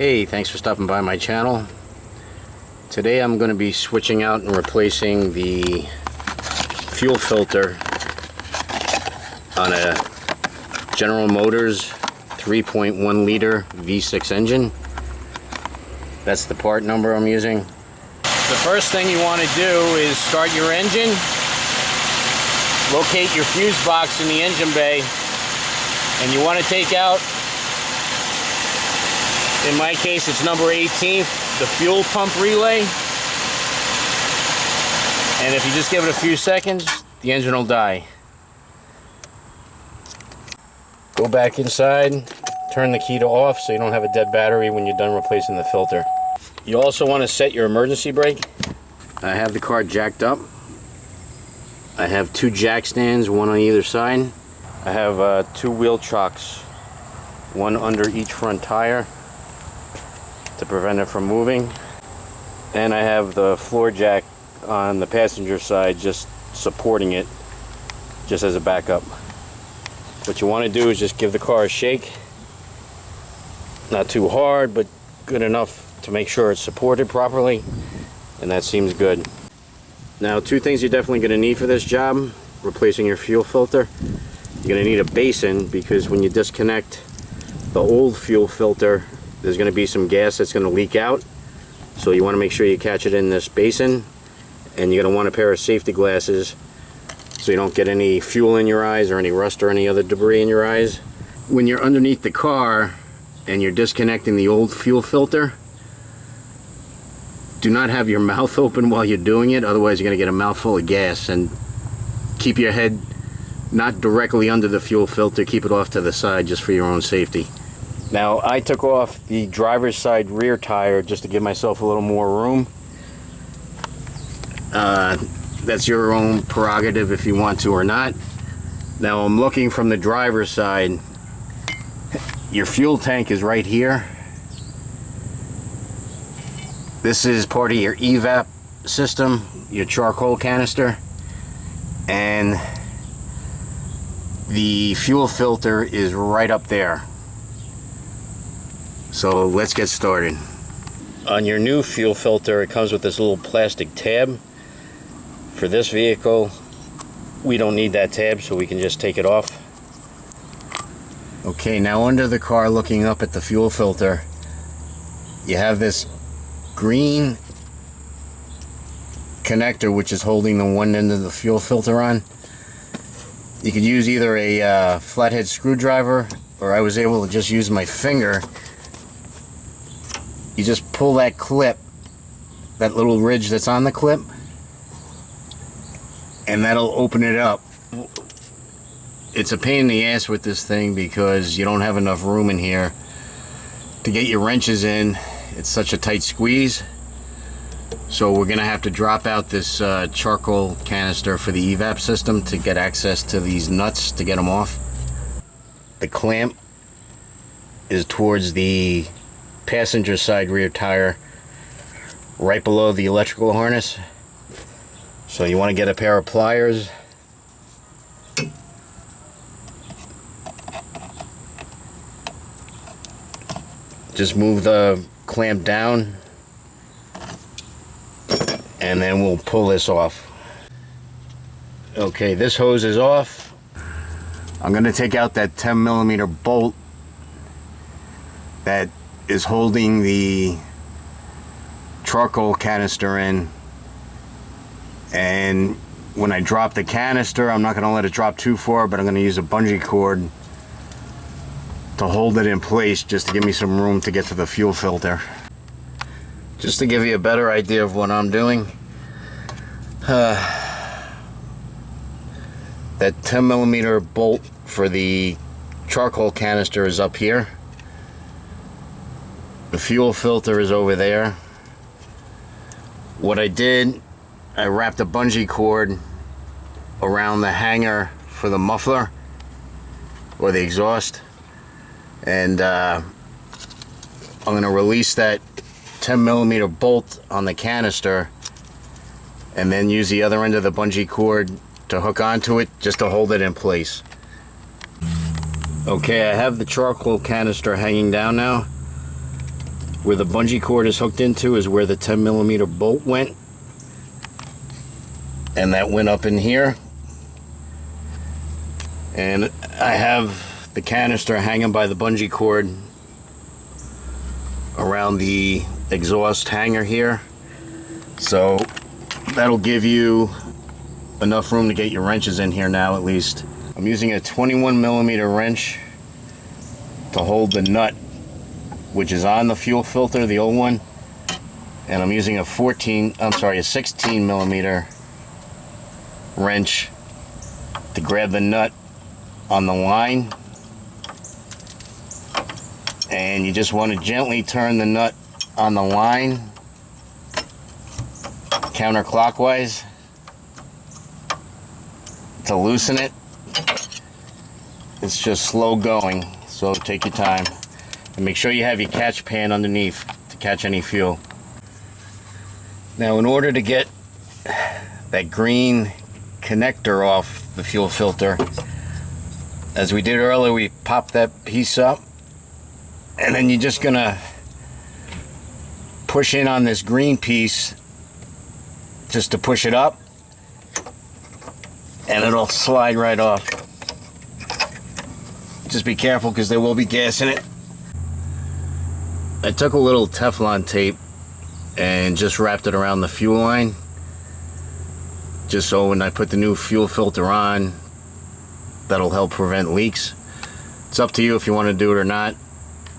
Hey, thanks for stopping by my channel. Today I'm going to be switching out and replacing the fuel filter on a General Motors 3.1 liter V6 engine. That's the part number I'm using. The first thing you want to do is start your engine, locate your fuse box in the engine bay, and you want to take out, in my case it's number 18, the fuel pump relay. And if you just give it a few seconds, the engine will die. Go back inside, turn the key to off so you don't have a dead battery when you're done replacing the filter. You also want to set your emergency brake. I have the car jacked up. I have two jack stands, one on either side. I have two wheel chocks, one under each front tire to prevent it from moving. And I have the floor jack on the passenger side just supporting it, just as a backup. What you want to do is just give the car a shake. Not too hard, but good enough to make sure it's supported properly, and that seems good. Now, two things you're definitely going to need for this job, replacing your fuel filter. You're going to need a basin, because when you disconnect the old fuel filter, there's going to be some gas that's going to leak out. So you want to make sure you catch it in this basin, and you're going to want a pair of safety glasses so you don't get any fuel in your eyes or any rust or any other debris in your eyes. When you're underneath the car and you're disconnecting the old fuel filter, do not have your mouth open while you're doing it, otherwise you're going to get a mouthful of gas. And keep your head not directly under the fuel filter, keep it off to the side just for your own safety. Now, I took off the driver's side rear tire just to give myself a little more room. That's your own prerogative if you want to or not. Now, I'm looking from the driver's side. Your fuel tank is right here. This is part of your evap system, your charcoal canister, and the fuel filter is right up there. So let's get started. On your new fuel filter, it comes with this little plastic tab. For this vehicle, we don't need that tab, so we can just take it off. Okay, now under the car, looking up at the fuel filter, you have this green connector which is holding the one end of the fuel filter on. You could use either a flathead screwdriver, or I was able to just use my finger. You just pull that clip, that little ridge that's on the clip, and that'll open it up. It's a pain in the ass with this thing because you don't have enough room in here to get your wrenches in. It's such a tight squeeze. So we're gonna have to drop out this charcoal canister for the evap system to get access to these nuts to get them off. The clamp is towards the passenger side rear tire, right below the electrical harness. So you want to get a pair of pliers. Just move the clamp down, and then we'll pull this off. Okay, this hose is off. I'm going to take out that 10mm bolt that is holding the charcoal canister in. And when I drop the canister, I'm not going to let it drop too far, but I'm going to use a bungee cord to hold it in place, just to give me some room to get to the fuel filter. Just to give you a better idea of what I'm doing, that 10mm bolt for the charcoal canister is up here. The fuel filter is over there. What I did, I wrapped a bungee cord around the hanger for the muffler or the exhaust, and I'm going to release that 10mm bolt on the canister and then use the other end of the bungee cord to hook onto it just to hold it in place. Okay, I have the charcoal canister hanging down now. Where the bungee cord is hooked into is where the 10mm bolt went. And that went up in here. And I have the canister hanging by the bungee cord around the exhaust hanger here. So that'll give you enough room to get your wrenches in here now, at least. I'm using a 21mm wrench to hold the nut, which is on the fuel filter, the old one. And I'm using a 16mm wrench to grab the nut on the line. And you just want to gently turn the nut on the line counterclockwise to loosen it. It's just slow going, so take your time. And make sure you have your catch pan underneath to catch any fuel. Now, in order to get that green connector off the fuel filter, as we did earlier, we popped that piece up, and then you're just gonna push in on this green piece just to push it up, and it'll slide right off. Just be careful because there will be gas in it. I took a little Teflon tape and just wrapped it around the fuel line, just so when I put the new fuel filter on, that'll help prevent leaks. It's up to you if you want to do it or not.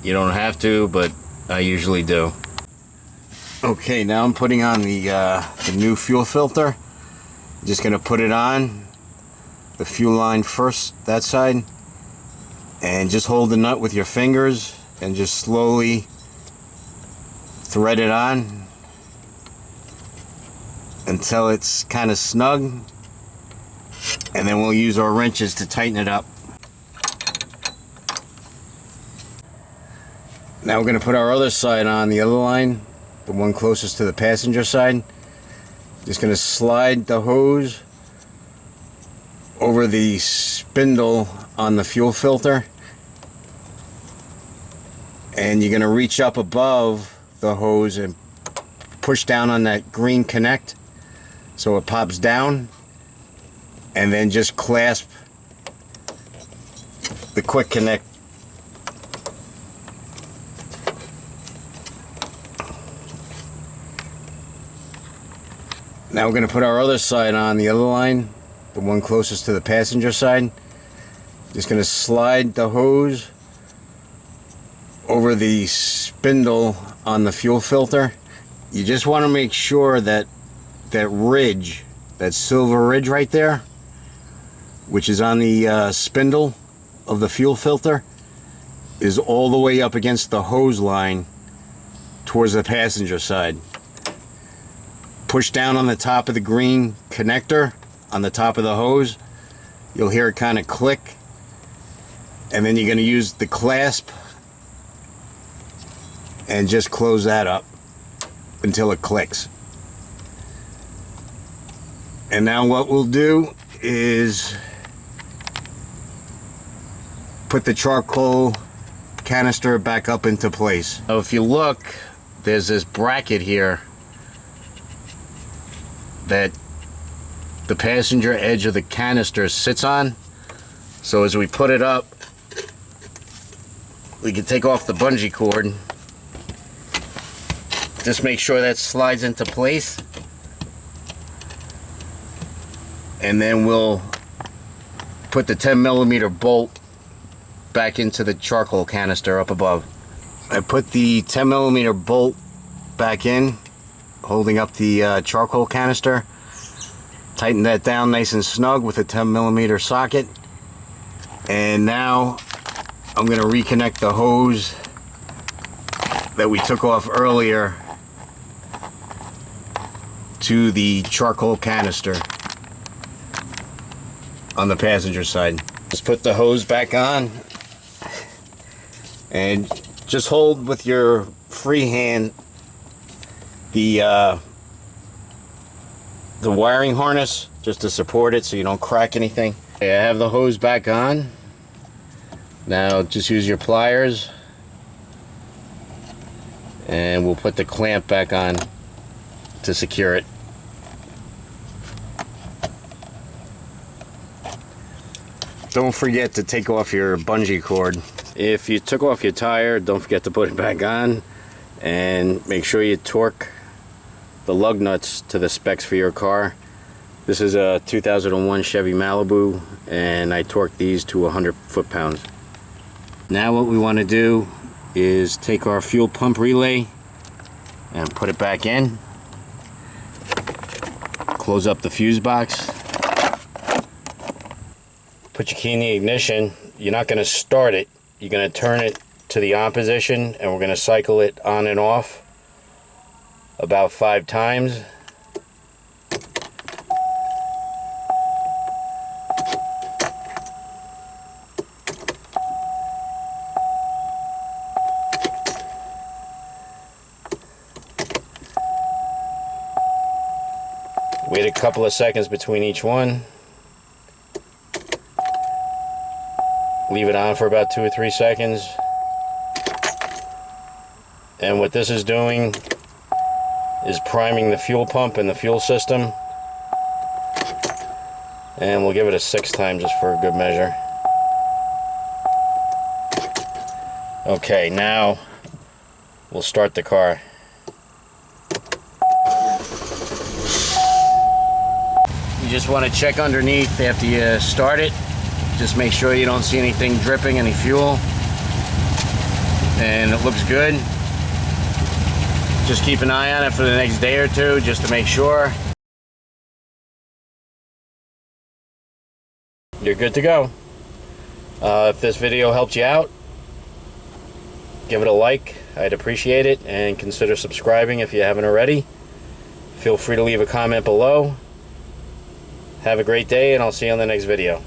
You don't have to, but I usually do. Okay, now I'm putting on the new fuel filter. Just gonna put it on the fuel line first, that side, and just hold the nut with your fingers and just slowly thread it on until it's kind of snug, and then we'll use our wrenches to tighten it up. Now we're going to put our other side on, the other line, the one closest to the passenger side. Just going to slide the hose over the spindle on the fuel filter, and you're going to reach up above the hose and push down on that green connect so it pops down, and then just clasp the quick connect. Now we're going to put our other side on, the other line, the one closest to the passenger side. Just going to slide the hose over the spindle on the fuel filter. You just want to make sure that that ridge, that silver ridge right there, which is on the spindle of the fuel filter, is all the way up against the hose line towards the passenger side. Push down on the top of the green connector on the top of the hose. You'll hear it kind of click, and then you're going to use the clasp and just close that up until it clicks. And now what we'll do is put the charcoal canister back up into place. Now if you look, there's this bracket here that the passenger edge of the canister sits on. So as we put it up, we can take off the bungee cord. Just make sure that slides into place, and then we'll put the 10mm bolt back into the charcoal canister up above. I put the 10mm bolt back in, holding up the charcoal canister. Tighten that down nice and snug with a 10mm socket. And now I'm going to reconnect the hose that we took off earlier to the charcoal canister on the passenger side. Just put the hose back on and just hold with your free hand the wiring harness just to support it so you don't crack anything. Okay, I have the hose back on. Now just use your pliers and we'll put the clamp back on to secure it. Don't forget to take off your bungee cord. If you took off your tire, don't forget to put it back on, and make sure you torque the lug nuts to the specs for your car. This is a 2001 Chevy Malibu, and I torqued these to 100 foot-pounds. Now what we want to do is take our fuel pump relay and put it back in. Close up the fuse box. Put your key in the ignition. You're not going to start it. You're going to turn it to the on position, and we're going to cycle it on and off about 5 times. Wait a couple of seconds between each one. Leave it on for about 2 or 3 seconds. And what this is doing is priming the fuel pump and the fuel system. And we'll give it a 6th time just for a good measure. Okay, now we'll start the car. You just want to check underneath after you start it. Just make sure you don't see anything dripping, any fuel. And it looks good. Just keep an eye on it for the next day or two just to make sure. You're good to go. If this video helped you out, give it a like. I'd appreciate it. And consider subscribing if you haven't already. Feel free to leave a comment below. Have a great day, and I'll see you on the next video.